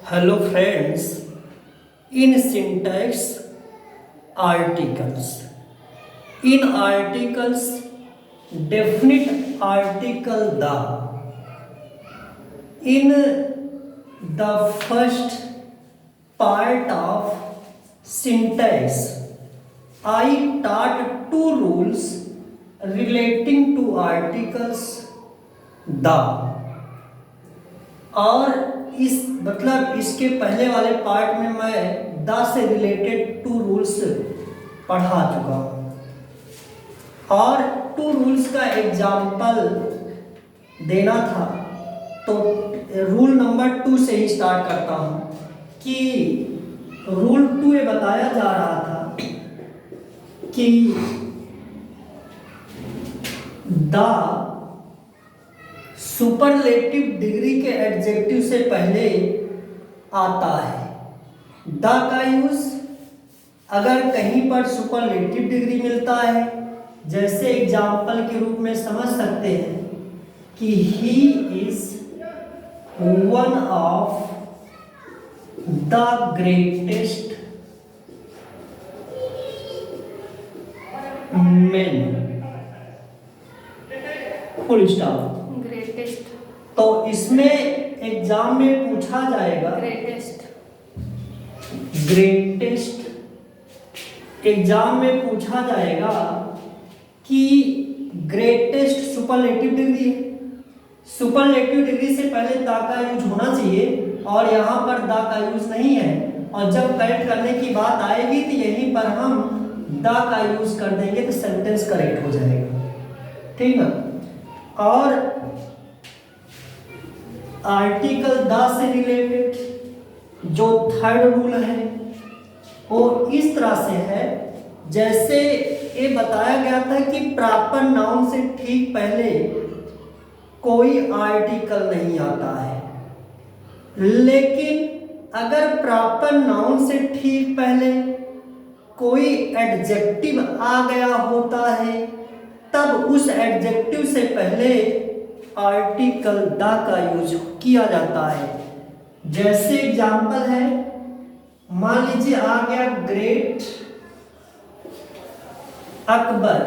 Hello friends, in syntax articles. In articles, definite article the. In the first part of syntax, I taught two rules relating to articles the. और इसके पहले वाले part में मैं the से related to rules पढ़ा चुका हूँ और टू रूल्स का एग्जाम्पल देना था। तो रूल नंबर 2 से ही स्टार्ट करता हूँ कि रूल 2 ये बताया जा रहा था कि द सुपरलेटिव डिग्री के एडजेक्टिव से पहले आता है। द का यूज अगर कहीं पर सुपरलेटिव डिग्री मिलता है, जैसे एग्जाम्पल के रूप में समझ सकते हैं कि he is one of the greatest main, full stop. तो इसमें एग्जाम में पूछा जाएगा ग्रेटेस्ट एग्जाम में पूछा जाएगा कि ग्रेटेस्ट सुपरलेटिव डिग्री है। सुपरलेटिव डिग्री से पहले द का यूज होना चाहिए और यहाँ पर द का यूज नहीं है, और जब करेक्ट करने की बात आएगी तो यहीं पर हम द का यूज कर देंगे तो सेंटेंस करेक्ट हो जाएगा। ठीक है। और आर्टिकल द से रिलेटेड जो थर्ड रूल है वो इस तरह से है, जैसे ये बताया गया था कि प्रॉपर नाउन से ठीक पहले कोई आर्टिकल नहीं आता है, लेकिन अगर प्रॉपर नाउन से ठीक पहले कोई एडजेक्टिव आ गया होता है तब उस एडजेक्टिव से पहले आर्टिकल द का यूज किया जाता है। जैसे एग्जाम्पल है, मान लीजिए आ गया great Akbar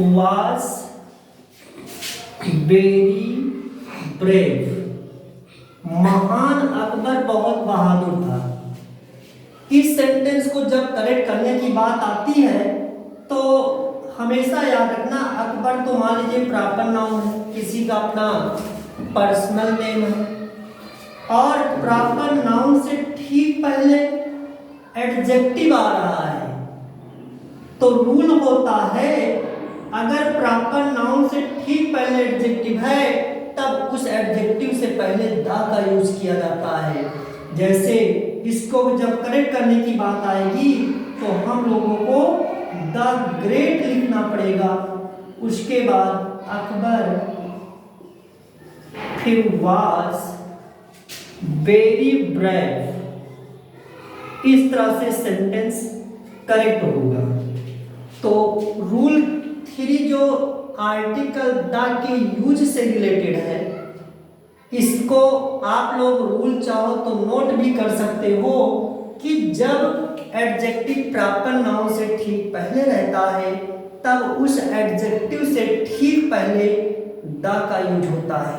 was very brave, महान अकबर बहुत बहादुर था। इस सेंटेंस को जब करेक्ट करने की बात आती है तो हमेशा याद रखना अकबर तो मान लीजिए प्रॉपर नाउन है, किसी का अपना पर्सनल नेम है, और प्रॉपर नाउन से ठीक पहले एडजेक्टिव आ रहा है तो रूल होता है अगर प्रॉपर नाउन से ठीक पहले एडजेक्टिव है तब उस एडजेक्टिव से पहले द का यूज किया जाता है। जैसे इसको जब करेक्ट करने की बात आएगी तो हम लोगों को द ग्रेट लिखना पड़ेगा, उसके बाद अकबर, फिर वाज वेरी ब्रेव। इस तरह से सेंटेंस करेक्ट होगा। तो रूल 3 जो आर्टिकल द के यूज से रिलेटेड है, इसको आप लोग रूल चाहो तो नोट भी कर सकते हो कि जब एडजेक्टिव प्रॉपर नाउन से ठीक पहले रहता है तब उस एडजेक्टिव से ठीक पहले द का यूज होता है।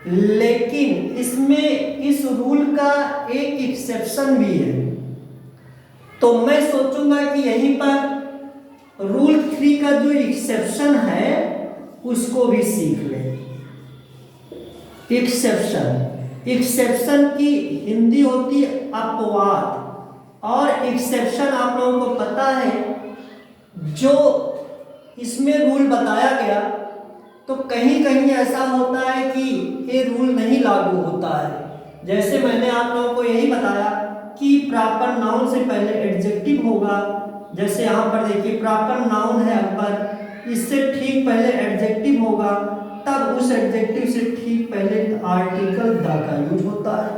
लेकिन इसमें इस रूल का एक एक्सेप्शन भी है, तो मैं सोचूंगा कि यहीं पर रूल 3 का जो एक्सेप्शन है उसको भी सीख लें। एक्सेप्शन की हिंदी होती है अपवाद, और एक्सेप्शन आप लोगों को पता है जो इसमें रूल बताया गया तो कहीं कहीं ऐसा होता है कि ये रूल नहीं लागू होता है। जैसे मैंने आप लोगों को यही बताया कि प्रॉपर नाउन से पहले एडजेक्टिव होगा। जैसे यहाँ पर देखिए प्रॉपर नाउन है अकबर, इससे ठीक पहले एडजेक्टिव होगा, तब उस एडजेक्टिव से ठीक पहले आर्टिकल द का यूज होता है।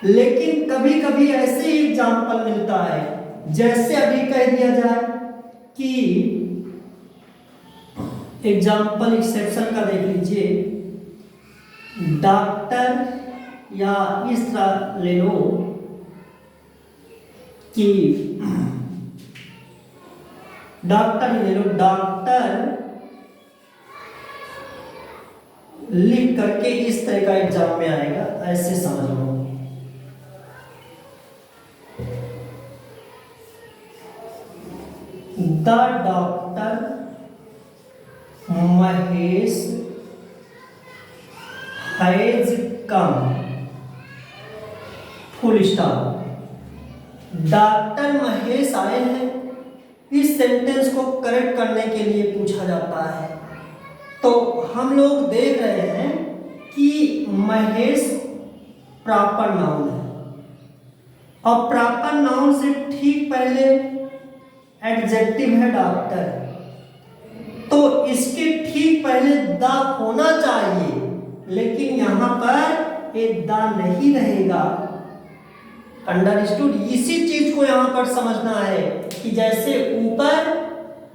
लेकिन कभी कभी ऐसे ही एग्जाम्पल मिलता है, जैसे अभी कह दिया जाए कि एग्जाम्पल एक्सेप्शन का देख लीजिए डॉक्टर, या इस तरह ले लो कि डॉक्टर ले लो, डॉक्टर लिख करके इस तरह का एग्जाम में आएगा, ऐसे समझ लो। The doctor Mahesh has come, full stop. Doctor Mahesh आए हैं, इस सेंटेंस को करेक्ट करने के लिए पूछा जाता है। तो हम लोग देख रहे हैं कि महेश प्रॉपर नाउन है, और प्रॉपर नाउन से ठीक पहले एडजेक्टिव है डॉक्टर, तो इसके ठीक पहले द होना चाहिए, लेकिन यहां पर एक द नहीं रहेगा। अंडरस्टूड? इसी चीज को यहां पर समझना है कि जैसे ऊपर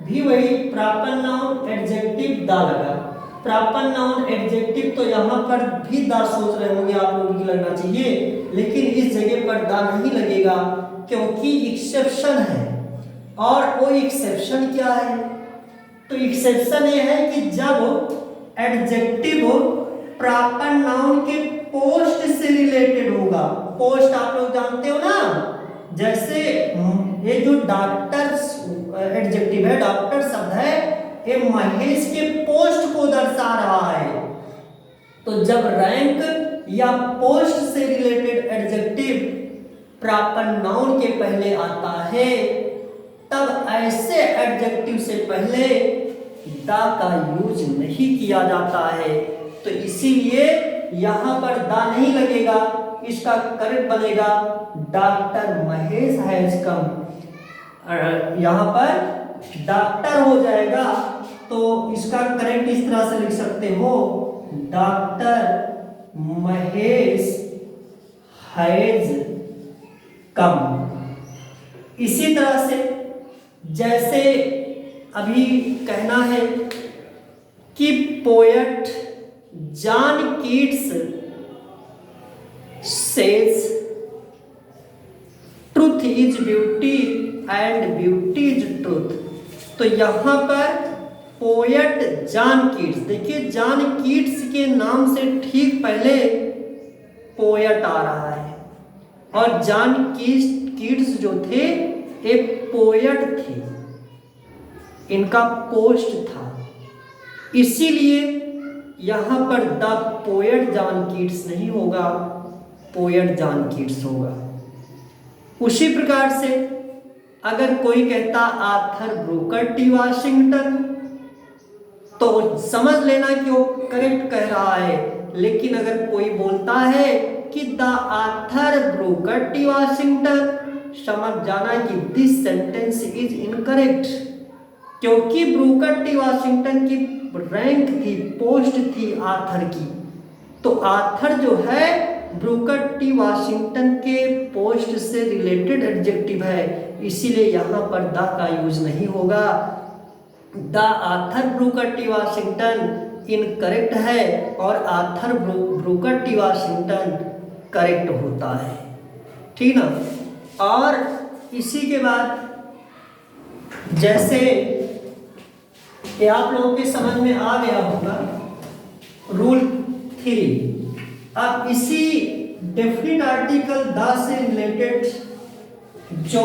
भी वही प्रॉपर नाउन एडजेक्टिव द लगा, प्रॉपर नाउन एडजेक्टिव, तो यहाँ पर भी द सोच रहे होंगे आप लोगों की लगना चाहिए, लेकिन इस जगह पर द नहीं लगेगा क्योंकि एक्सेप्शन है। और वो एक्सेप्शन क्या है? तो एक्सेप्शन ये है कि जब एडजेक्टिव प्रॉपर नाउन के पोस्ट से रिलेटेड होगा। पोस्ट आप लोग जानते हो ना, जैसे ये जो डॉक्टर एडजेक्टिव है, डॉक्टर शब्द है, ये महेश के पोस्ट को दर्शा रहा है। तो जब रैंक या पोस्ट से रिलेटेड एडजेक्टिव प्रॉपर नाउन के पहले आता है, तब ऐसे एडजेक्टिव से पहले द का यूज नहीं किया जाता है। तो इसीलिए यहां पर द नहीं लगेगा, इसका करेक्ट बनेगा डॉक्टर महेश हैज कम। यहां पर डॉक्टर हो जाएगा, तो इसका करेक्ट इस तरह से लिख सकते हो, डॉक्टर महेश हैज कम। इसी तरह से जैसे अभी कहना है कि poet John Keats says truth is beauty and beauty is truth. तो यहां पर पोएट जॉन कीट्स, देखिए जॉन कीट्स के नाम से ठीक पहले पोएट आ रहा है, और जॉन कीट्स जो थे एक पोएट थे, इनका पोस्ट था, इसीलिए यहां पर द पोएट जॉन कीट्स नहीं होगा, पोएट जॉन कीट्स होगा। उसी प्रकार से अगर कोई कहता आर्थर ब्रूकर टी वाशिंगटन, तो समझ लेना कि वो करेक्ट कह रहा है। लेकिन अगर कोई बोलता है कि the Arthur Brooker T Washington, समझ जाना कि दिस सेंटेंस इज इनकरेक्ट, क्योंकि ब्रूकर टी वाशिंगटन की रैंक थी, पोस्ट थी आर्थर की। तो आर्थर जो है ब्रूकर टी वाशिंगटन के पोस्ट से रिलेटेड एडजेक्टिव है, इसीलिए यहां पर द का यूज नहीं होगा। The Arthur Brooker T Washington incorrect है, और Arthur Brooker T Washington correct होता है। ठीक ना? और इसी के बाद जैसे ये आप लोगों के समझ में आ गया होगा रूल 3। अब इसी डेफिनिट आर्टिकल द से रिलेटेड जो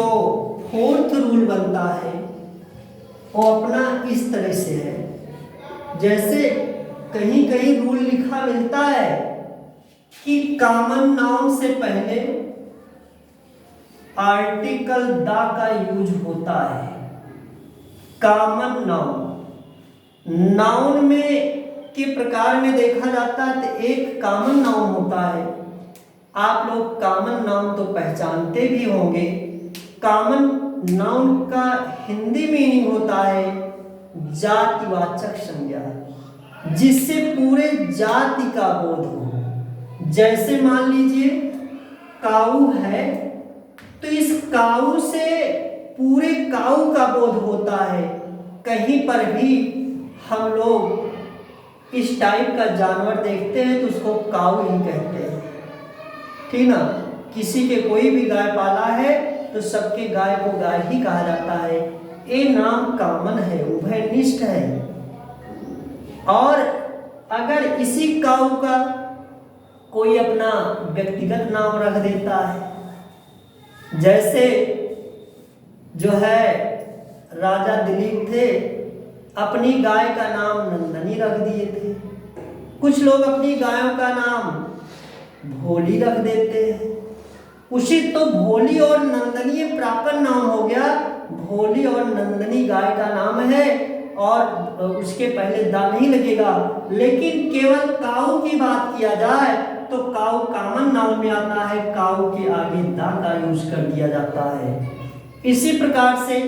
4th रूल बनता है वो अपना इस तरह से है। जैसे कहीं कहीं रूल लिखा मिलता है कि कॉमन नाउन से पहले आर्टिकल द का यूज होता है। कॉमन नाउन, नाउन में के प्रकार में देखा जाता है तो एक कॉमन नाउन होता है। आप लोग कॉमन नाउन तो पहचानते भी होंगे। कॉमन नाउन का हिंदी मीनिंग होता है जातिवाचक संज्ञा, जिससे पूरे जाति का बोध हो। जैसे मान लीजिए काऊ है, तो इस काऊ से पूरे काऊ का बोध होता है। कहीं पर भी हम लोग इस टाइप का जानवर देखते हैं तो उसको काऊ ही कहते हैं, ठीक ना। किसी के कोई भी गाय पाला है तो सबके गाय को गाय ही कहा जाता है। ये नाम कॉमन है, उभयनिष्ठ है। और अगर इसी काऊ का कोई अपना व्यक्तिगत नाम रख देता है, जैसे जो है राजा दिलीप थे, अपनी गाय का नाम नंदनी रख दिए थे। कुछ लोग अपनी गायों का नाम भोली रख देते हैं। उचित तो भोली और नंदनी ये प्रॉपर नाम हो गया। भोली और नंदनी गाय का नाम है और उसके पहले दा नहीं लगेगा। लेकिन केवल काऊ की बात किया जाए तो काऊ कॉमन नाउन में आता है, काऊ के आगे दा का यूज कर दिया जाता है। इसी प्रकार से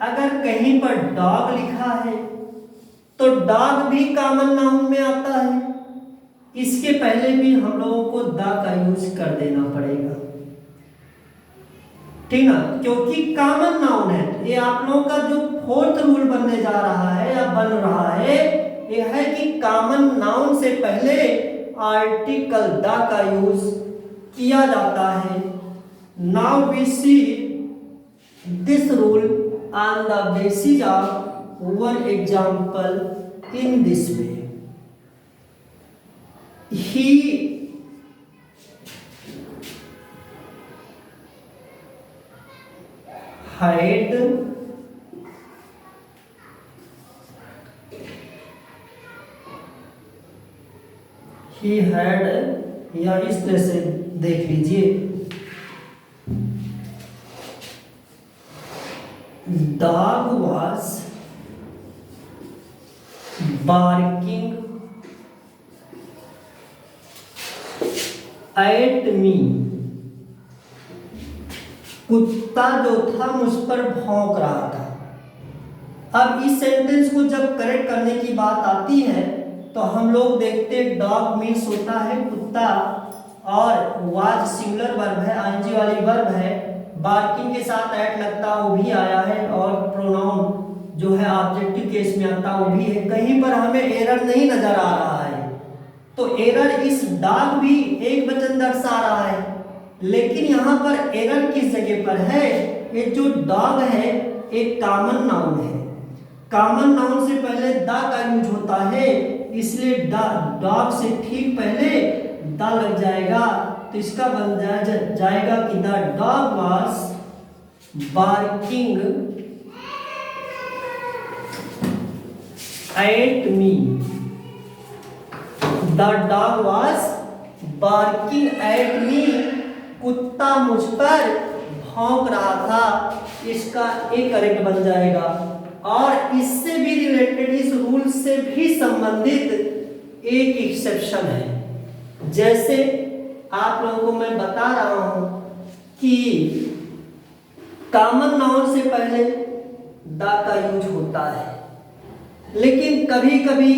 अगर कहीं पर डॉग लिखा है तो डॉग भी कॉमन नाउन में आता है। इसके पहले भी हम लोगों को दा का यूज कर देना पड़ेगा, ठीक ना, क्योंकि कॉमन नाउन है। ये आप लोगों का जो फोर्थ रूल बनने जा रहा है या बन रहा है, ये है कि कॉमन नाउन से पहले आर्टिकल दा का यूज किया जाता है। Now we see this rule on the basis of one example in this way. He had या इस तरह से देख लीजिए, dog was barking at me। कुत्ता जो था मुझ पर भौंक रहा था। अब इस सेंटेंस को जब करेक्ट करने की बात आती है तो हम लोग देखते हैं डॉग मीन्स होता है कुत्ता और वाज सिंगुलर वर्ब है, आईएनजी वाली वर्ब है। बार्किंग के साथ एट लगता वो भी आया है और प्रोनाउन जो है ऑब्जेक्टिव केस में आता वो भी है। कहीं पर हमें एरर नहीं नजर आ रहा है, तो एरर इस डॉग भी एक वचन दर्शा रहा है, लेकिन यहाँ पर एरर किस जगह पर है? ये जो डॉग है एक कॉमन नाउन है। कॉमन नाउन से पहले दा का यूज होता है, इसलिए डॉग से ठीक पहले दा लग जाएगा। तो इसका बन जाएगा कि the dog was barking at me. The dog was barking at me. कुत्ता मुझ पर भौंक रहा था, इसका एक करेक्ट बन जाएगा। और इससे भी रिलेटेड, इस रूल से भी संबंधित एक एक्सेप्शन है। जैसे आप लोगों को मैं बता रहा हूं कि कॉमन नाउन से पहले दा का यूज होता है, लेकिन कभी कभी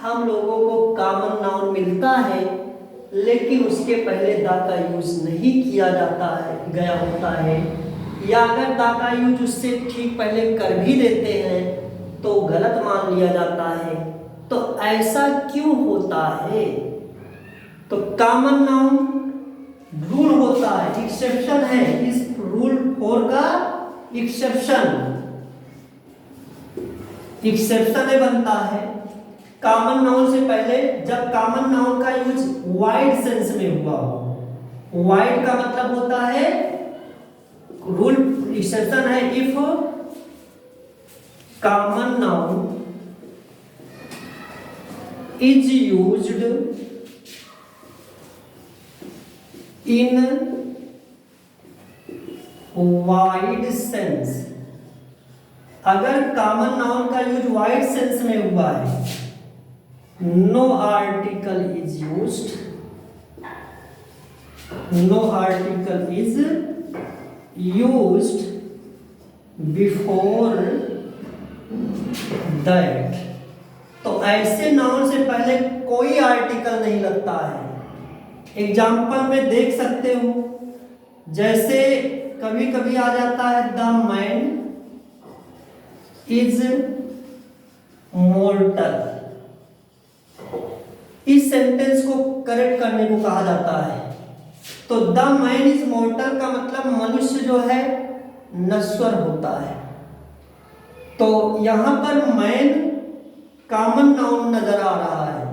हम लोगों को कॉमन नाउन मिलता है लेकिन उसके पहले दा का यूज नहीं किया जाता है, गया होता है, या अगर दा का यूज उससे ठीक पहले कर भी देते हैं तो गलत मान लिया जाता है। तो ऐसा क्यों होता है? तो कॉमन नाउन रूल होता है, एक्सेप्शन है, इस रूल 4 का एक्सेप्शन बनता है। कॉमन नाउन से पहले जब कॉमन नाउन का यूज वाइड सेंस में हुआ हो, वाइड का मतलब होता है रूल एक्सेप्शन है if common noun is used in wide sense. अगर कॉमन नाउन का यूज वाइड सेंस में हुआ है, no article is used, no article is used before that, तो ऐसे नाउन से पहले कोई आर्टिकल नहीं लगता है। एग्जाम्पल में देख सकते हो, जैसे कभी कभी आ जाता है द मैन इज मोर्टल, इस सेंटेंस को करेक्ट करने को कहा जाता है। तो द मैन इज मॉर्टल का मतलब मनुष्य जो है नश्वर होता है। तो यहां पर मैन कॉमन नाउन नजर आ रहा है,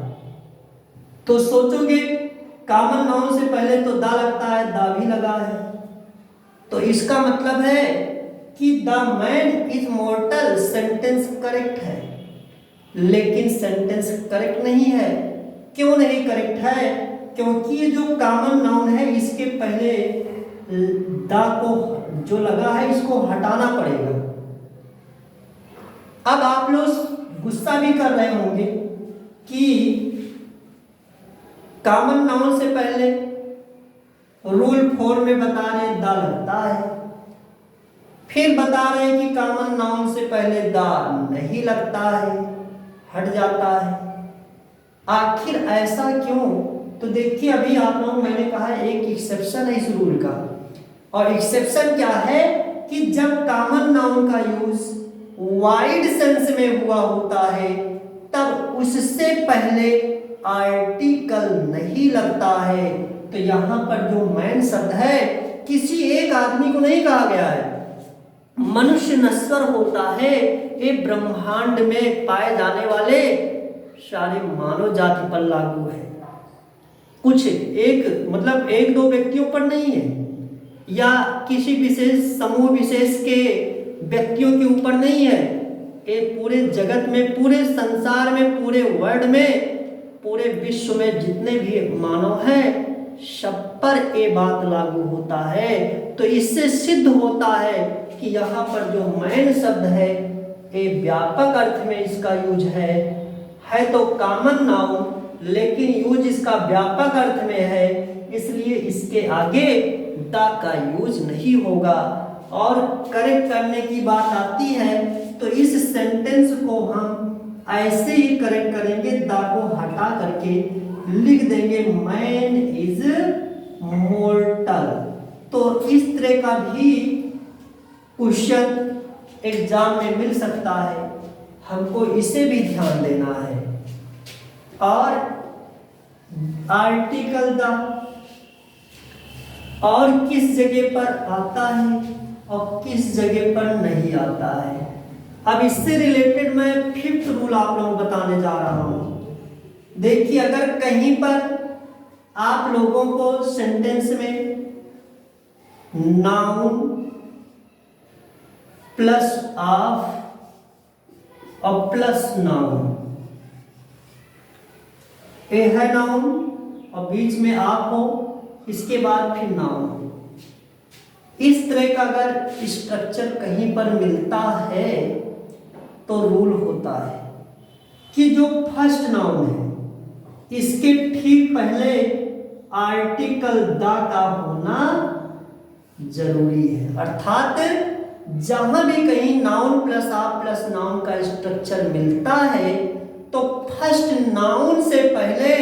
तो सोचोगे कॉमन नाउन से पहले तो दा लगता है, दा भी लगा है, तो इसका मतलब है कि the man is मॉर्टल sentence correct है। लेकिन सेंटेंस करेक्ट नहीं है। क्यों नहीं करेक्ट है? क्योंकि ये जो कॉमन नाउन है इसके पहले दा को जो लगा है इसको हटाना पड़ेगा। अब आप लोग गुस्सा भी कर रहे होंगे कि कॉमन नाउन से पहले रूल 4 में बता रहे दा लगता है, फिर बता रहे हैं कि कॉमन नाउन से पहले दा नहीं लगता है, हट जाता है। आखिर ऐसा क्यों? तो देखिए अभी आप लोग मैंने कहा एक एक्सेप्शन है इस रूल का, और एक्सेप्शन क्या है कि जब कॉमन नाउन का यूज वाइड सेंस में हुआ होता है तब उससे पहले आर्टिकल नहीं लगता है। तो यहां पर जो मैन शब्द है किसी एक आदमी को नहीं कहा गया है। मनुष्य नश्वर होता है, ये ब्रह्मांड में पाए जाने वाले सारे मानव जाति पर लागू है। कुछ एक मतलब एक दो व्यक्तियों पर नहीं है, या किसी विशेष समूह विशेष के व्यक्तियों के ऊपर नहीं है। ये पूरे जगत में, पूरे संसार में, पूरे वर्ल्ड में, पूरे विश्व में जितने भी मानव हैं सब पर ये बात लागू होता है। तो इससे सिद्ध होता है कि यहाँ पर जो मैन शब्द है ये व्यापक अर्थ में इसका यूज है तो कॉमन नाउन, लेकिन यूज इसका व्यापक अर्थ में है, इसलिए इसके आगे दा का यूज नहीं होगा। और करेक्ट करने की बात आती है तो इस सेंटेंस को हम ऐसे ही करेक्ट करेंगे, दा को हटा करके लिख देंगे मैन इज मॉर्टल। तो इस तरह का भी क्वेश्चन एग्जाम में मिल सकता है, हमको इसे भी ध्यान देना है। और आर्टिकल द और किस जगह पर आता है और किस जगह पर नहीं आता है। अब इससे रिलेटेड मैं 5th रूल आप लोगों को बताने जा रहा हूं। देखिए अगर कहीं पर आप लोगों को सेंटेंस में नाउन प्लस ऑफ और प्लस नाउन, ए है नाउन और बीच में आप हो, इसके बाद फिर नाउन, इस तरह का अगर स्ट्रक्चर कहीं पर मिलता है तो रूल होता है कि जो फर्स्ट नाउन है इसके ठीक पहले आर्टिकल दा का होना जरूरी है। अर्थात जहां भी कहीं नाउन प्लस आप प्लस नाउन का स्ट्रक्चर मिलता है तो फर्स्ट नाउन से पहले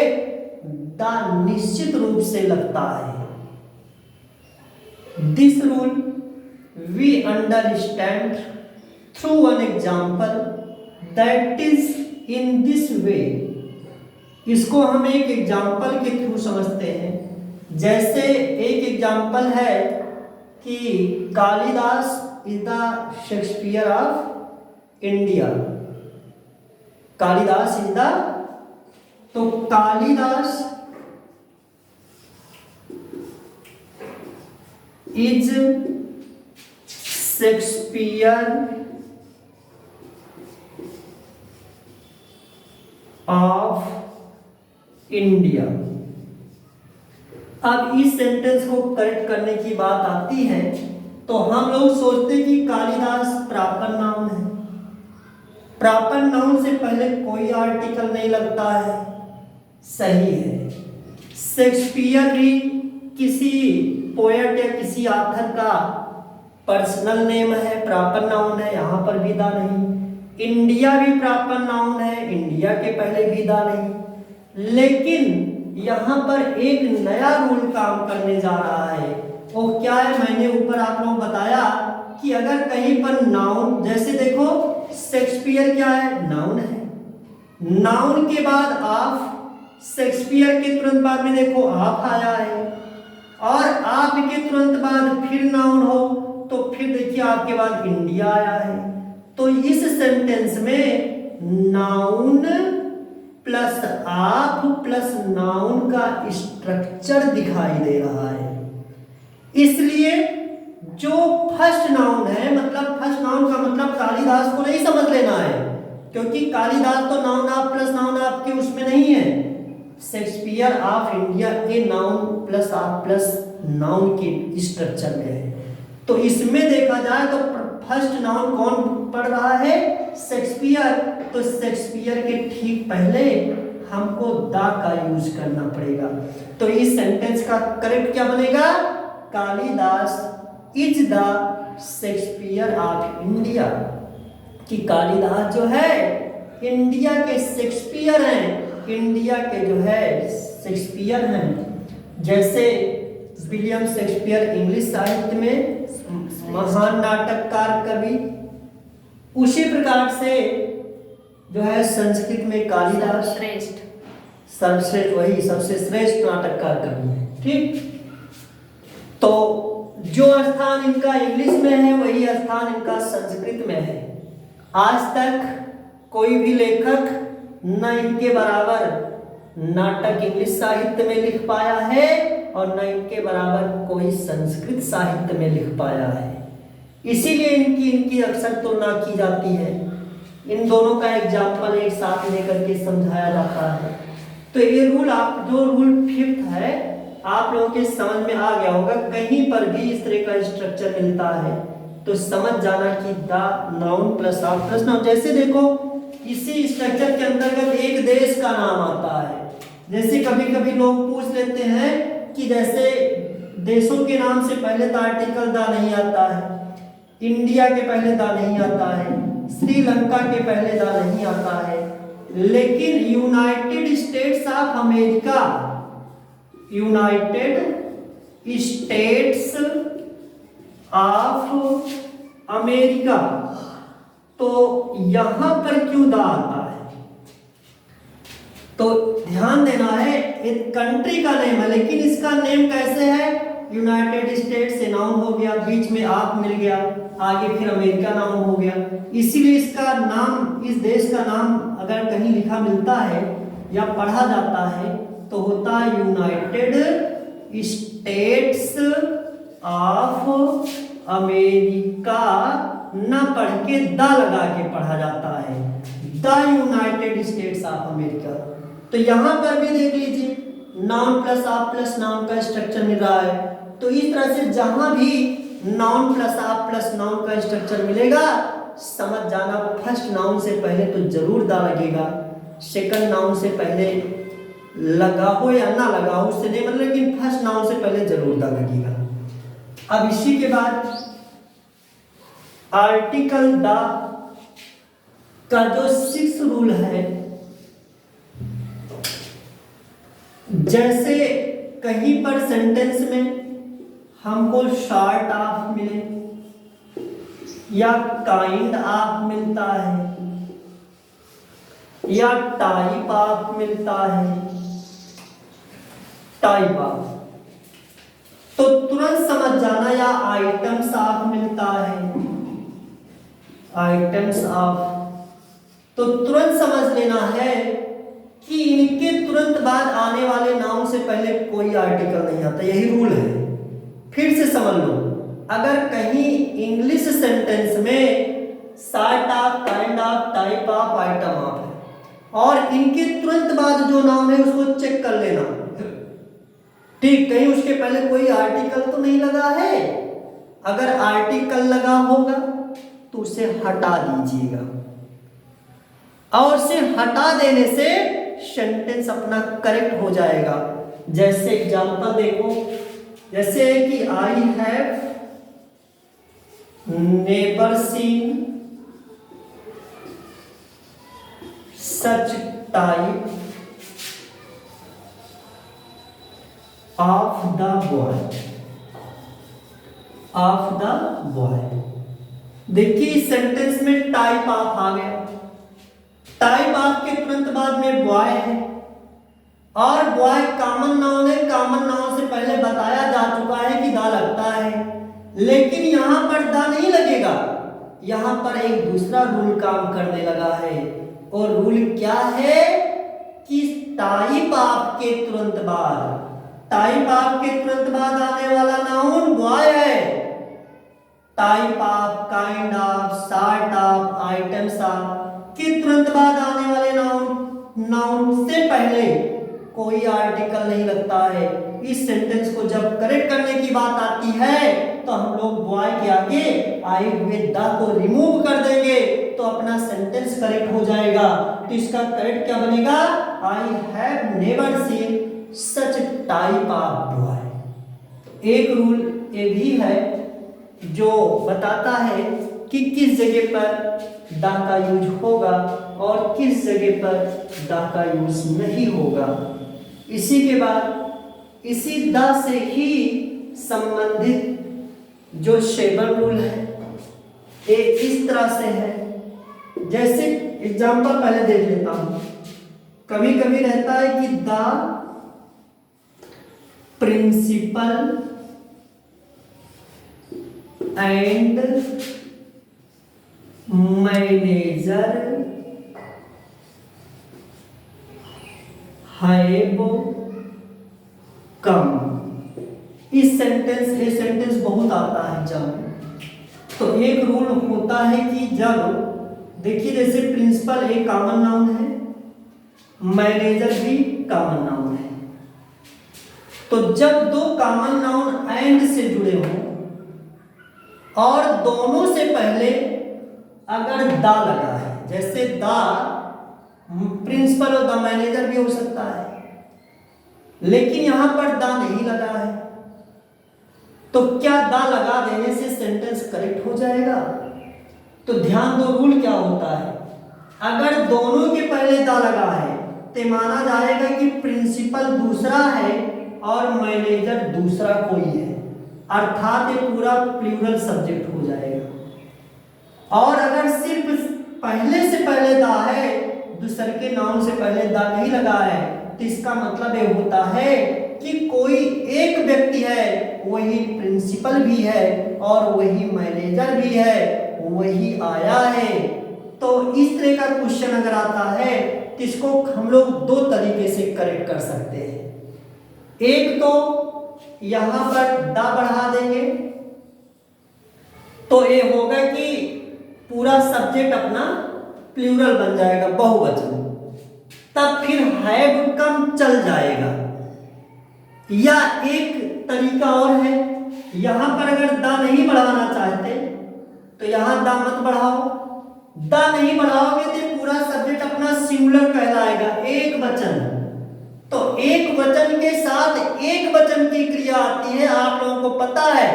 दा निश्चित रूप से लगता है। This rule we understand through one example that is in this way. इसको हम एक एग्जाम्पल के थ्रू समझते हैं। जैसे एक एग्जाम्पल है कि Kalidas is the Shakespeare of India. Kalidas is the, तो Kalidas is Shakespeare of India. अब इस सेंटेंस को करेक्ट करने की बात आती है तो हम लोग सोचते कि कालिदास प्रॉपर नाउन है, प्रॉपर नाउन से पहले कोई आर्टिकल नहीं लगता है, सही है। शेक्सपियर भी किसी पोएट या किसी ऑथर का पर्सनल नेम है, प्रॉपर नाउन है, यहां पर भी दा नहीं। इंडिया भी प्रॉपर नाउन है, इंडिया के पहले भी दा नहीं। लेकिन यहां पर एक नया रूल काम करने जा रहा है। वो क्या है? मैंने ऊपर आप लोगों को बताया कि अगर कहीं पर नाउन, जैसे देखो शेक्सपियर क्या है? नाउन है। नाउन के बाद ऑफ शेक्सपियर के तुरंत बाद में देखो आप आया है, और आप के तुरंत बाद फिर नाउन हो तो फिर देखिए आपके बाद इंडिया आया है। तो इस सेंटेंस में नाउन प्लस आप प्लस नाउन का स्ट्रक्चर दिखाई दे रहा है। इसलिए जो फर्स्ट नाउन है, मतलब फर्स्ट नाउन का मतलब कालिदास को नहीं समझ लेना है, क्योंकि कालिदास तो नाउन आप प्लस नाउन आपके उसमें नहीं है। शेक्सपियर ऑफ इंडिया के नाउन प्लस आप प्लस नाउन के स्ट्रक्चर में है। तो इसमें देखा जाए तो फर्स्ट नाउन कौन पढ़ रहा है? शेक्सपियर। तो शेक्सपियर के ठीक पहले हमको द का यूज करना पड़ेगा। तो इस सेंटेंस का करेक्ट क्या बनेगा? Kalidas is the Shakespeare of India. कि कालिदास जो है इंडिया के शेक्सपियर हैं, इंडिया के जो है शेक्सपियर हैं। जैसे विलियम शेक्सपियर इंग्लिश साहित्य में महान नाटककार कवि, उसी प्रकार से जो है संस्कृत में कालिदास सर्वश्रेष्ठ, वही सबसे श्रेष्ठ नाटककार कवि है। ठीक, तो जो स्थान इनका इंग्लिश में है वही स्थान इनका संस्कृत में है। आज तक कोई भी लेखक न इनके बराबर नाटक इंग्लिश साहित्य में लिख पाया है और न इनके बराबर कोई संस्कृत साहित्य में लिख पाया है। इसीलिए इनकी अक्सर तुलना की जाती है। इन दोनों का एग्जाम्पल एक साथ लेकर के समझाया जाता है। तो ये रूल, आप जो रूल फिफ्थ है आप लोगों के समझ में आ गया होगा। कहीं पर भी इस तरह का स्ट्रक्चर मिलता है तो समझ जाना कि द नाउन प्लस आप प्लस नाउन। जैसे देखो इसी स्ट्रक्चर के अंतर्गत एक देश का नाम आता है। जैसे कभी कभी लोग पूछ लेते हैं कि जैसे देशों के नाम से पहले तो आर्टिकल द नहीं आता है, इंडिया के पहले द नहीं आता है, श्रीलंका के पहले द नहीं आता है, लेकिन United states of America, United states of America, तो यहां पर क्यों द आता है? तो ध्यान देना है, एक कंट्री का नेम है लेकिन इसका नेम कैसे है? यूनाइटेड स्टेट्स से नाउन हो गया, बीच में आप मिल गया, आगे फिर अमेरिका नाउन हो गया। इसीलिए इसका नाम, इस देश का नाम अगर कहीं लिखा मिलता है या पढ़ा जाता है तो होता है यूनाइटेड स्टेट्स ऑफ अमेरिका, न पढ़ के द लगा के पढ़ा जाता है, the United states of America. तो यहां पर भी देख लीजिए नाउन प्लस आप प्लस नाउन का स्ट्रक्चर मिल रहा है। तो इस तरह से जहां भी नाउन प्लस आप प्लस नाउन का स्ट्रक्चर मिलेगा समझ जाना फर्स्ट नाउन से पहले तो जरूर द लगेगा, सेकंड नाउन से पहले लगा हो या ना लगा हो उससे नहीं मतलब, लेकिन फर्स्ट नाउन से पहले जरूर द लगेगा। अब इसी के बाद आर्टिकल द का जो 6 रूल है, जैसे कहीं पर सेंटेंस में हमको शॉर्ट ऑफ मिले या काइंड ऑफ मिलता है या टाइप ऑफ मिलता है, टाइप ऑफ, तो तुरंत समझ जाना, या आइटम्स ऑफ मिलता है, आइटम्स ऑफ, तो तुरंत समझ लेना है कि इनके तुरंत बाद आने वाले नाउन से पहले कोई आर्टिकल नहीं आता। यही रूल है। फिर से समझ लो, अगर कहीं इंग्लिश सेंटेंस में sort of, kind of, type of, item of है और इनके तुरंत बाद जो नाउन है उसको चेक कर लेना, ठीक, कहीं उसके पहले कोई आर्टिकल तो नहीं लगा है। अगर आर्टिकल लगा होगा तो उसे हटा दीजिएगा, और उसे हटा देने से सेंटेंस अपना करेक्ट हो जाएगा। जैसे एग्जांपल देखो, जैसे कि I have never seen such type of the boy, of the boy. देखिए इस सेंटेंस में टाइप ऑफ आ गया, टाइप ऑफ के तुरंत बाद में बॉय है, और बॉय कॉमन नाउन है, कॉमन नाउन से पहले बताया जा चुका है कि दा लगता है, लेकिन यहां पर दा नहीं लगेगा। यहां पर एक दूसरा रूल काम करने लगा है, और रूल क्या है कि टाइप ऑफ के तुरंत बाद, टाइप ऑफ के तुरंत बाद आने वाला नाउन बॉय है। Type of, kind of, sort of, items of के तुरंत बाद आने वाले नाउन, नाउन से पहले कोई आर्टिकल नहीं लगता है। इस सेंटेंस को जब करेक्ट करने की बात आती है तो हम लोग बॉय के आगे आए हुए द को रिमूव कर देंगे, तो अपना सेंटेंस करेक्ट हो जाएगा। तो इसका करेक्ट क्या बनेगा? I have never seen such type of boy. एक रूल ये भी है जो बताता है कि किस जगह पर द का यूज होगा और किस जगह पर द का यूज नहीं होगा। इसी के बाद इसी द से ही संबंधित जो शेबल रूल है ये इस तरह से है। जैसे एग्जांपल पहले देख लेता हूं। कभी कभी रहता है कि the principal and manager have come. इस सेंटेंस, ये सेंटेंस बहुत आता है जब, तो एक रूल होता है कि जब देखिए जैसे प्रिंसिपल एक कॉमन नाउन है, मैनेजर भी कॉमन नाउन है, तो जब दो कॉमन नाउन एंड से जुड़े हों और दोनों से पहले अगर दा लगा है, जैसे दा प्रिंसिपल और द मैनेजर भी हो सकता है, लेकिन यहां पर दा नहीं लगा है, तो क्या दा लगा देने से सेंटेंस करेक्ट हो जाएगा? तो ध्यान दो रूल क्या होता है। अगर दोनों के पहले दा लगा है तो माना जाएगा कि प्रिंसिपल दूसरा है और मैनेजर दूसरा कोई है, अर्थात ये पूरा प्लूरल सब्जेक्ट हो जाएगा। और अगर सिर्फ पहले से पहले दा है, दूसरे के नाउन से पहले दा नहीं लगा है, तो इसका मतलब ये होता है कि कोई एक व्यक्ति है, वही प्रिंसिपल भी है और वही मैनेजर भी है, वही आया है। तो इस तरह का क्वेश्चन अगर आता है तो इसको हम लोग दो तरीके से करेक्ट कर सकते हैं। एक तो यहां पर दा बढ़ा देंगे तो ये होगा कि पूरा सब्जेक्ट अपना प्लूरल बन जाएगा, बहुवचन, तब फिर हैव कम चल जाएगा। या एक तरीका और है, यहां पर अगर दा नहीं बढ़ाना चाहते तो यहां दा मत बढ़ाओ, दा नहीं बढ़ाओगे तो पूरा सब्जेक्ट अपना सिंगुलर कहलाएगा, एक वचन। तो एक वचन के साथ एक वचन की क्रिया आती है, आप लोगों को पता है।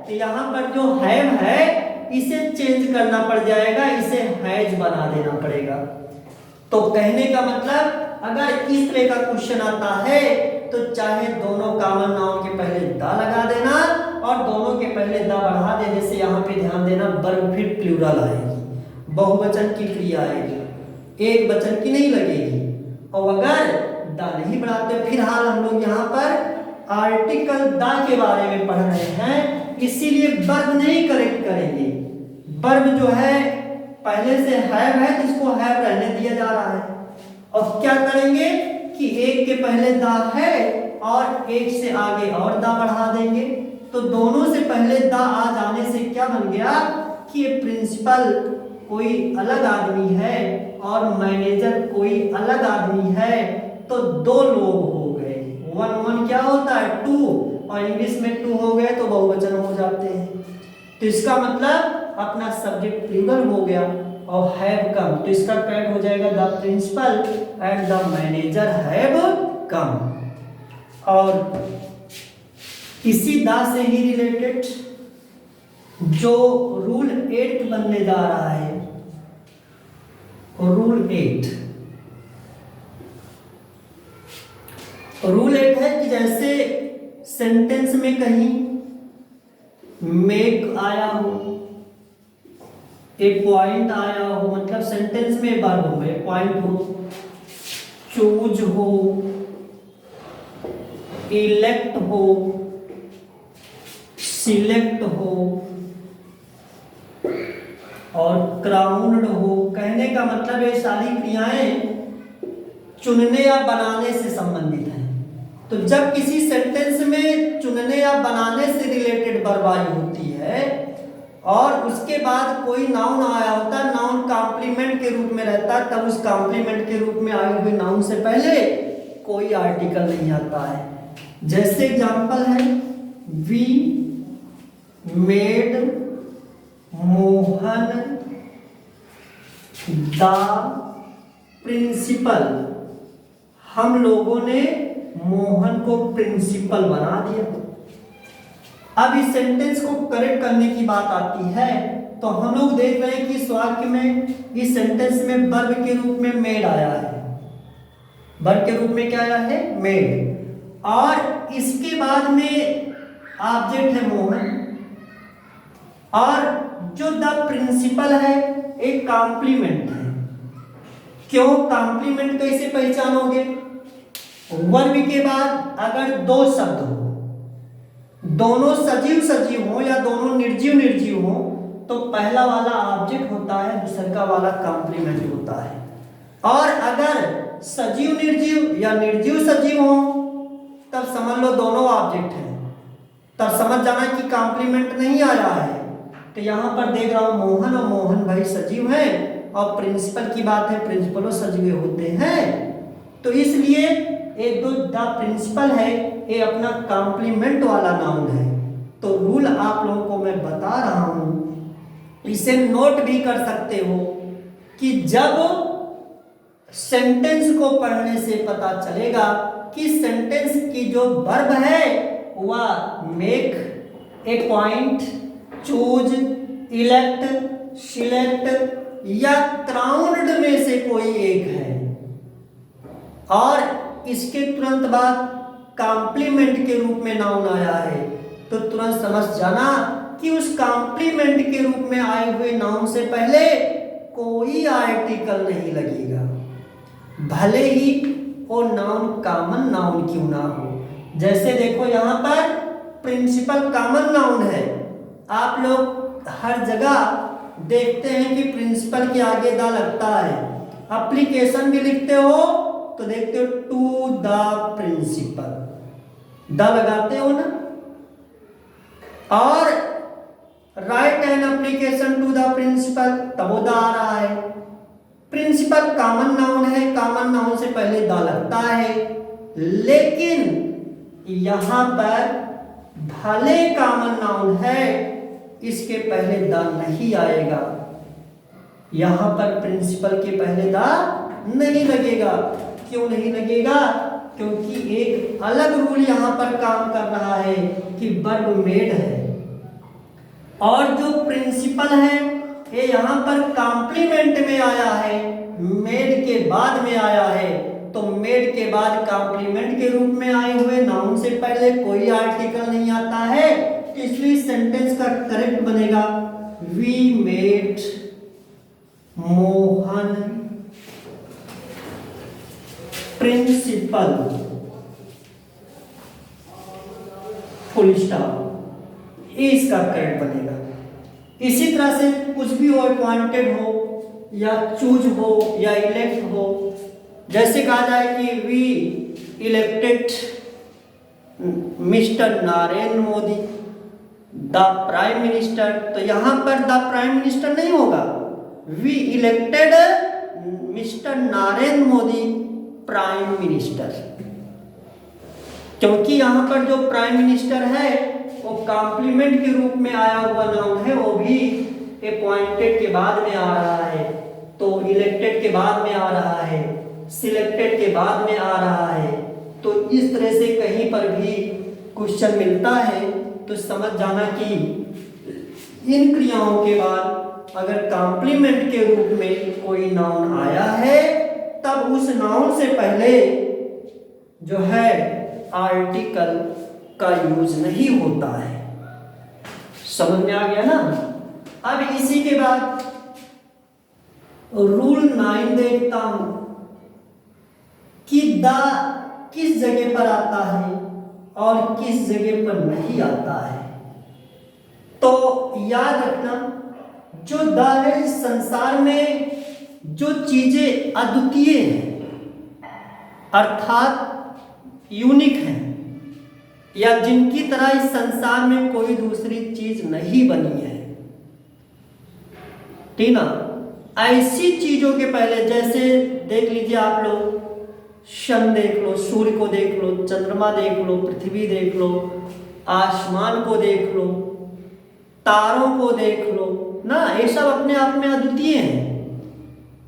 तो यहां पर जो हैव है इसे चेंज करना पड़ जाएगा, इसे हैज बना देना पड़ेगा। तो कहने का मतलब अगर इस तरह का क्वेश्चन आता है तो चाहे दोनों कॉमन नाउन के पहले दा लगा देना और दोनों के पहले दा बढ़ा दे। जैसे यहाँ पे ध्यान देना, वर्ब फिर प्लूरल आएगी, बहुवचन की क्रिया आएगी, एक वचन की नहीं लगेगी। और अगर दा नहीं बढ़ाते, फिलहाल हम लोग यहाँ पर आर्टिकल दा के बारे में पढ़ रहे हैं, इसीलिए वर्ब नहीं करेक्ट करेंगे। वर्ब जो है पहले से हैव है तो इसको हैव रहने दिया जा रहा है। और क्या करेंगे कि एक के पहले दा है और एक से आगे और दा बढ़ा देंगे, तो दोनों से पहले दा आ जाने से क्या बन गया कि ये प्रिंसिपल कोई अलग आदमी है और मैनेजर कोई अलग आदमी है, तो दो लोग हो गए। वन वन क्या होता है? टू, और इंग्लिश में टू हो गए तो बहुवचन हो जाते हैं। तो इसका मतलब अपना सब्जेक्ट प्लूरल हो गया और हैव कम, तो इसका करेक्ट हो जाएगा the principal and the manager have come. और इसी दा से ही रिलेटेड जो रूल 8 बनने जा रहा है, रूल 8 है कि जैसे सेंटेंस में कहीं मेक आया हो, एक पॉइंट आया हो, मतलब सेंटेंस में वर्ब हो, एक पॉइंट हो, चूज हो, इलेक्ट हो, सिलेक्ट हो और क्राउन्ड हो। कहने का मतलब ये सारी क्रियाएं चुनने या बनाने से संबंधित हैं। तो जब किसी सेंटेंस में चुनने या बनाने से रिलेटेड वर्ब आई होती है और उसके बाद कोई नाउन आया होता है, नाउन कॉम्प्लीमेंट के रूप में रहता है, तब उस कॉम्प्लीमेंट के रूप में आए हुए नाउन से पहले कोई आर्टिकल नहीं आता है। जैसे एग्जांपल है, we made Mohan the principal. हम लोगों ने मोहन को प्रिंसिपल बना दिया। अब इस सेंटेंस को करेक्ट करने की बात आती है तो हम लोग देख रहे हैं कि इस वाक्य में, इस सेंटेंस में वर्ब के रूप में मेड आया है। वर्ब के रूप में क्या आया है? मेड। और इसके बाद में ऑब्जेक्ट है मोहन, और जो द प्रिंसिपल है एक कॉम्प्लीमेंट है। क्यों कॉम्प्लीमेंट कैसे पहचानोगे? वर्ब के बाद अगर दो शब्द हो, दोनों सजीव सजीव हो या दोनों निर्जीव निर्जीव हो, तो पहला वाला ऑब्जेक्ट होता है, दूसरा वाला कॉम्प्लीमेंट होता है। और अगर सजीव निर्जीव या निर्जीव सजीव हो तब समझ लो दोनों ऑब्जेक्ट हैं, तब समझ जाना कि कॉम्प्लीमेंट नहीं आया है। तो यहाँ पर देख रहा हूं मोहन, और मोहन भाई सजीव हैं, और प्रिंसिपल की बात है, प्रिंसिपलों सजीव होते हैं। तो इसलिए एक दो द प्रिंसिपल है, ये अपना कॉम्प्लीमेंट वाला नाउन है। तो रूल आप लोगों को मैं बता रहा हूं, इसे नोट भी कर सकते हो कि जब सेंटेंस को पढ़ने से पता चलेगा कि सेंटेंस की जो वर्ब है वह मेक, ए पॉइंट, चूज, इलेक्ट, सिलेक्ट या क्राउन्ड में से कोई एक है, और इसके तुरंत बाद कॉम्प्लीमेंट के रूप में नाउन आया है, तो तुरंत समझ जाना कि उस कॉम्प्लीमेंट के रूप में आए हुए नाउन से पहले कोई आर्टिकल नहीं लगेगा, भले ही वो नाउन कॉमन नाउन क्यों ना हो। जैसे देखो यहाँ पर प्रिंसिपल कॉमन नाउन है, आप लोग हर जगह देखते हैं कि प्रिंसिपल के आगे द लगता है। एप्लीकेशन भी लिखते हो तो देखते हो टू द प्रिंसिपल, द लगाते हो ना। और write an application to the principal, तब वो द आ रहा है। प्रिंसिपल कॉमन नाउन है, कॉमन नाउन से पहले द लगता है, लेकिन यहां पर भले कॉमन नाउन है, इसके पहले द नहीं आएगा। यहां पर प्रिंसिपल के पहले द नहीं लगेगा। क्यों नहीं लगेगा? क्योंकि एक अलग रूल यहां पर काम कर रहा है कि वर्ब मेड है, और जो प्रिंसिपल है ये यहां पर कॉम्प्लीमेंट में आया है, मेड के बाद में आया है। तो मेड के बाद कॉम्प्लीमेंट के रूप में आए हुए नाउन से पहले कोई आर्टिकल नहीं आता है, इसलिए सेंटेंस का करेक्ट बनेगा we made Mohan principal, full stop, ये इसका करेक्ट बनेगा। इसी तरह से कुछ भी हो, अपॉइंटेड हो या चूज हो या इलेक्ट हो, जैसे कहा जाए कि we elected mister Narendra Modi the prime minister, तो यहां पर द प्राइम मिनिस्टर नहीं होगा, we elected mister Narendra Modi prime minister, क्योंकि यहां पर जो प्राइम मिनिस्टर है वो कॉम्प्लीमेंट के रूप में आया हुआ नाउन है, वो भी अपॉइंटेड के बाद में आ रहा है, तो इलेक्टेड के बाद में आ रहा है, सिलेक्टेड के बाद में आ रहा है। तो इस तरह से कहीं पर भी क्वेश्चन मिलता है तो समझ जाना कि इन क्रियाओं के बाद अगर कॉम्प्लीमेंट के रूप में कोई नाउन आया है तब उस नाउन से पहले जो है आर्टिकल का यूज नहीं होता है। समझ में आ गया ना? अब इसी के बाद रूल 9 देखता हूं कि द किस जगह पर आता है। और किस जगह पर नहीं आता है। तो याद रखना, जो द है इस संसार में जो चीजें अद्वितीय हैं अर्थात यूनिक हैं, या जिनकी तरह इस संसार में कोई दूसरी चीज नहीं बनी है, ठीक ना, ऐसी चीजों के पहले, जैसे देख लीजिए आप लोग, सन देख लो, सूर्य को देख लो, चंद्रमा देख लो, पृथ्वी देख लो, आसमान को देख लो, तारों को देख लो ना, ये सब अपने आप में अद्वितीय हैं।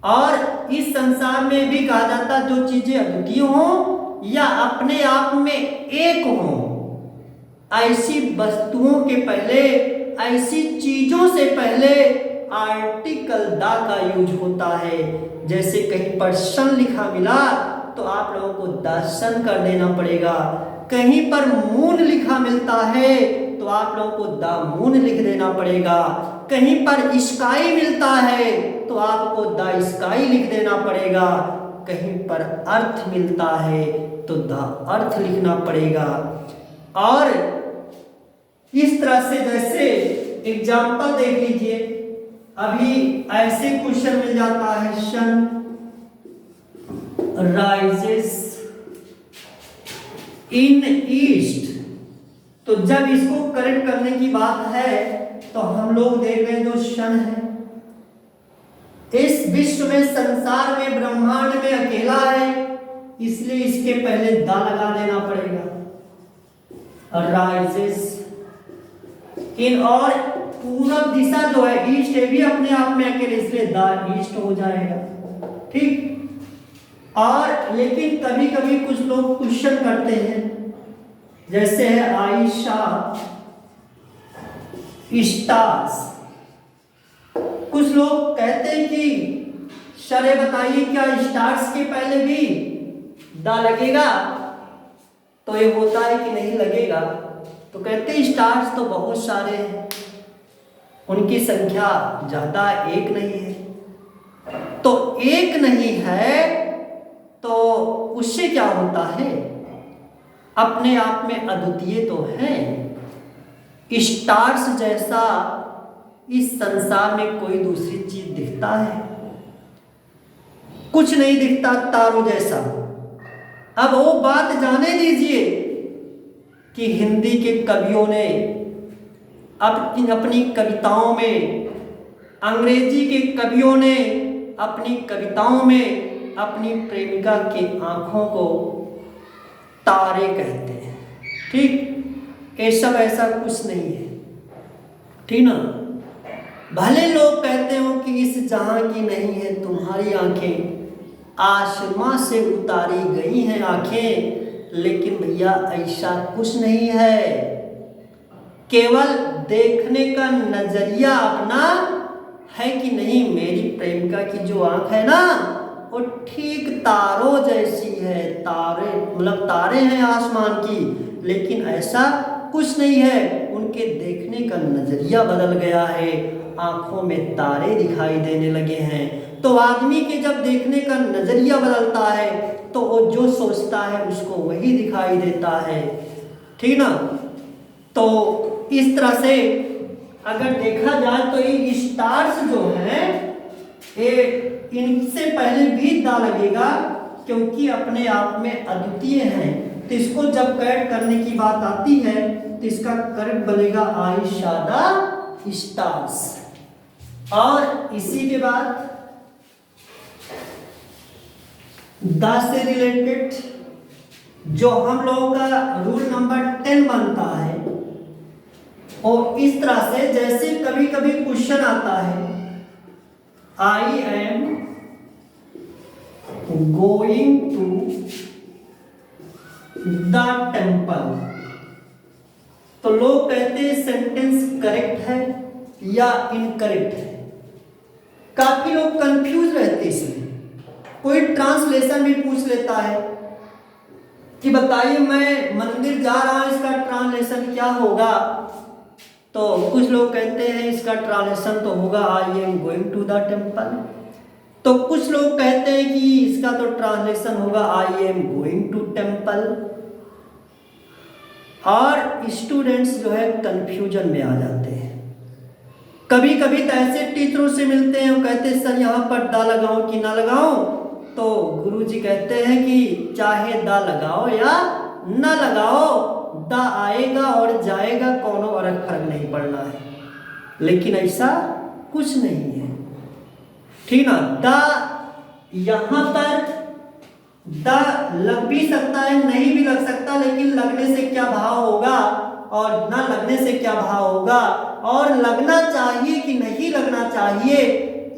और इस संसार में भी कहा जाता है जो चीजें अद्वितीय हों या अपने आप में एक हों, ऐसी वस्तुओं के पहले, ऐसी चीजों से पहले आर्टिकल दा का यूज होता है। जैसे कहीं पर सन लिखा मिला तो आप लोगों को द सन कर देना पड़ेगा, कहीं पर मून लिखा मिलता है तो आप लोगों को द मून लिख देना पड़ेगा, कहीं पर स्काई मिलता है तो आपको द स्काई लिख देना पड़ेगा, कहीं पर अर्थ मिलता है तो द अर्थ लिखना पड़ेगा। और इस तरह से, जैसे एग्जाम्पल देख लीजिए, अभी ऐसे क्वेश्चन मिल जाता है, सन राइजेस इन ईस्ट, तो जब इसको करेक्ट करने की बात है तो हम लोग देख रहे हैं जो सन है इस विश्व में, संसार में, ब्रह्मांड में अकेला है, इसलिए इसके पहले दा लगा देना पड़ेगा, राइजेस इन। और पूरब दिशा जो है ईस्ट है भी अपने आप में अकेले, इसलिए द ईस्ट हो जाएगा, ठीक। और लेकिन कभी कभी कुछ लोग क्वेश्चन करते हैं, जैसे है आयशा स्टार्स, कुछ लोग कहते हैं कि सर ये बताइए क्या स्टार्स के पहले भी द लगेगा, तो ये होता है कि नहीं लगेगा। तो कहते हैं स्टार्स तो बहुत सारे हैं, उनकी संख्या ज्यादा एक नहीं है, तो एक नहीं है तो उससे क्या होता है, अपने आप में अद्वितीय तो है। स्टार्स जैसा इस संसार में कोई दूसरी चीज दिखता है? कुछ नहीं दिखता तारों जैसा। अब वो बात जाने दीजिए कि हिंदी के कवियों ने अपनी कविताओं में, अंग्रेजी के कवियों ने अपनी कविताओं में अपनी प्रेमिका की आंखों को तारे कहते हैं, ठीक। ये सब ऐसा कुछ नहीं है, ठीक ना। भले लोग कहते हो कि इस जहां की नहीं है तुम्हारी आंखें, आसमां से उतारी गई हैं आंखें, लेकिन भैया ऐसा कुछ नहीं है। केवल देखने का नजरिया अपना है कि नहीं, मेरी प्रेमिका की जो आंख है ना वो ठीक तारों जैसी है, तारे मतलब तारे हैं आसमान की, लेकिन ऐसा कुछ नहीं है। उनके देखने का नजरिया बदल गया है, आंखों में तारे दिखाई देने लगे हैं। तो आदमी के जब देखने का नजरिया बदलता है तो वो जो सोचता है उसको वही दिखाई देता है, ठीक ना। तो इस तरह से अगर देखा जाए तो ये स्टार्स जो हैं ये इनसे पहले भी दा लगेगा, क्योंकि अपने आप में अद्वितीय हैं। तो इसको जब करेक्ट करने की बात आती है तो इसका करेक्ट बनेगा आयशादा स्टार्स। और इसी के बाद द से रिलेटेड जो हम लोगों का रूल नंबर 10 बनता है, और इस तरह से जैसे कभी कभी क्वेश्चन आता है, I am going to the temple, तो लोग कहते हैं सेंटेंस करेक्ट है या इनकरेक्ट है। काफी लोग कंफ्यूज रहते इसमें। कोई ट्रांसलेशन भी पूछ लेता है कि बताइए मैं मंदिर जा रहा हूं, इसका ट्रांसलेशन क्या होगा। तो कुछ लोग कहते हैं इसका ट्रांसलेशन तो होगा I am going to the temple. तो कुछ लोग कहते हैं कि इसका तो ट्रांसलेशन होगा I am going to temple. और स्टूडेंट्स जो है कंफ्यूजन में आ जाते हैं। कभी कभी तो ऐसे टीचरों से मिलते हैं, वो कहते हैं सर यहाँ पर दा लगाऊं कि ना लगाऊं, तो गुरुजी कहते हैं कि चाहे दा लगाओ या ना लगाओ, दा आएगा और जाएगा, कोनो फर्क नहीं पड़ना है। लेकिन ऐसा कुछ नहीं है, ठीक ना। दा यहाँ पर दा लग भी सकता है, नहीं भी लग सकता, लेकिन लगने से क्या भाव होगा और ना लगने से क्या भाव होगा, और लगना चाहिए कि नहीं लगना चाहिए,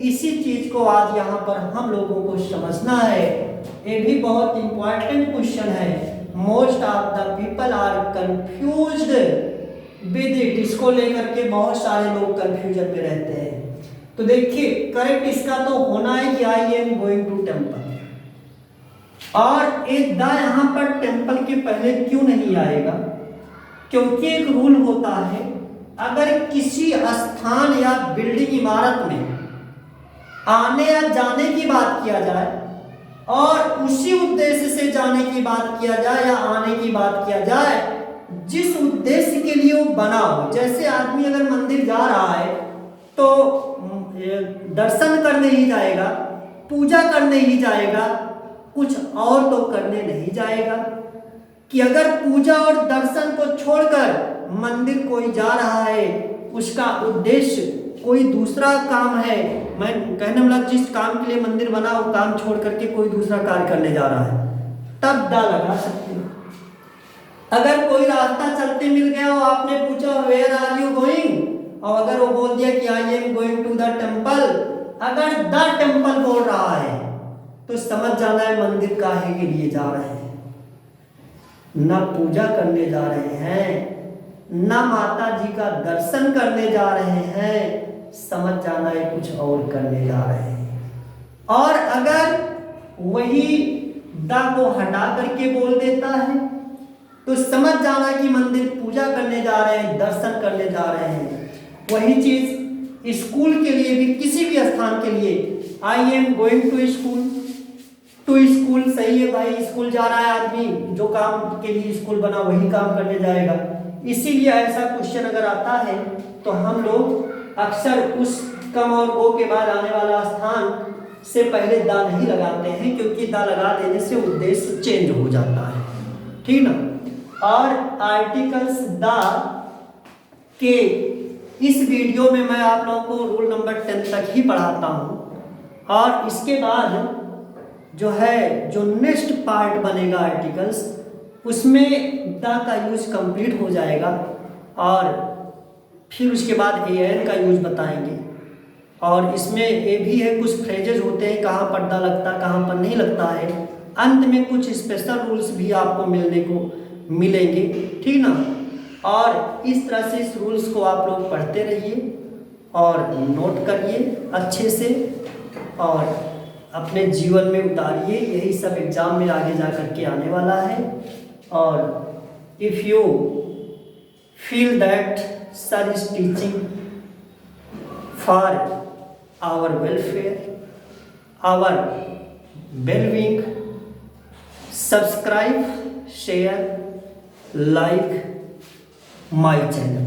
इसी चीज को आज यहाँ पर हम लोगों को समझना है। ये भी बहुत इंपॉर्टेंट क्वेश्चन है। Most of the people are confused with it, इसको लेकर के बहुत सारे लोग कंफ्यूजन में रहते हैं। तो देखिए करेक्ट इसका तो होना है कि I am going to temple, और एक दा यहाँ पर टेम्पल के पहले क्यों नहीं आएगा, क्योंकि एक रूल होता है, अगर किसी स्थान या बिल्डिंग इमारत में आने या जाने की बात किया जाए और उसी उद्देश्य से जाने की बात किया जाए या आने की बात किया जाए जिस उद्देश्य के लिए वो बना हो। जैसे आदमी अगर मंदिर जा रहा है तो दर्शन करने ही जाएगा, पूजा करने ही जाएगा, कुछ और तो करने नहीं जाएगा। कि अगर पूजा और दर्शन को छोड़कर मंदिर कोई जा रहा है, उसका उद्देश्य कोई दूसरा काम है, मैं कहने वाला जिस काम के लिए मंदिर बना वो काम छोड़ करके कोई दूसरा कार्य करने जा रहा है, तब दा लगा सकते हैं। अगर कोई रास्ता चलते मिल गया और आपने पूछा वेयर आर यू गोइंग, और अगर वो बोल दिया कि I am going to the temple, अगर द टेम्पल बोल रहा है तो समझ जाना है मंदिर काहे के लिए जा रहे हैं, न पूजा करने जा रहे हैं, न माता जी का दर्शन करने जा रहे हैं, समझ जाना है कुछ और करने जा रहे हैं। और अगर वही दा को हटा करके बोल देता है तो समझ जाना कि मंदिर पूजा करने जा रहे हैं, दर्शन करने जा रहे हैं। वही चीज स्कूल के लिए भी, किसी भी स्थान के लिए, I am going to school, to school सही है भाई, स्कूल जा रहा है आदमी, जो काम के लिए स्कूल बना वही काम करने जाएगा। इसीलिए ऐसा क्वेश्चन अगर आता है तो हम लोग अक्सर उस कम और गो के बाद आने वाला स्थान से पहले दा नहीं लगाते हैं, क्योंकि दा लगा देने से उद्देश्य चेंज हो जाता है, ठीक ना। और आर्टिकल्स दा के इस वीडियो में मैं आप लोगों को रूल नंबर 10 तक ही पढ़ाता हूँ, और इसके बाद जो है जो नेक्स्ट पार्ट बनेगा आर्टिकल्स, उसमें दा का यूज कंप्लीट हो जाएगा, और फिर उसके बाद एन का यूज बताएंगे। और इसमें ये भी है, कुछ फ्रेजेज होते हैं कहाँ पर दा लगता है कहाँ पर नहीं लगता है। अंत में कुछ स्पेशल रूल्स भी आपको मिलने को मिलेंगे, ठीक ना। और इस तरह से इस रूल्स को आप लोग पढ़ते रहिए और नोट करिए अच्छे से, और अपने जीवन में उतारिए। यही सब एग्जाम में आगे जा कर के आने वाला है। और if you feel that sir is teaching for our welfare, our wellbeing, subscribe, share, like my channel.